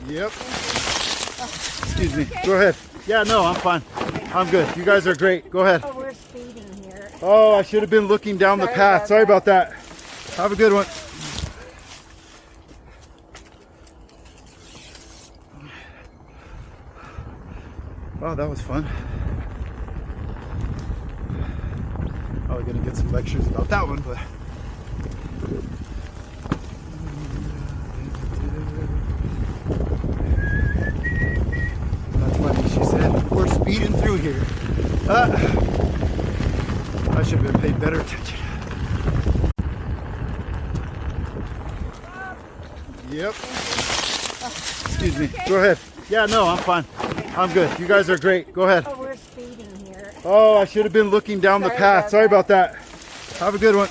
Yep. Excuse me. Go ahead. Yeah, no, I'm fine. I'm good. You guys are great. Go ahead. Oh, we're speeding here. Oh, I should have been looking down the path. Sorry about that. Have a good one. Oh, that was fun. Probably gonna get some lectures about that one, but that's funny. She said we're speeding through here. I should have been paying better attention. Yep. Excuse me. Go ahead. Yeah, no, I'm fine. I'm good. You guys are great. Go ahead. Oh, we're speeding here. Oh, I should have been looking down the path. Sorry about that. Have a good one.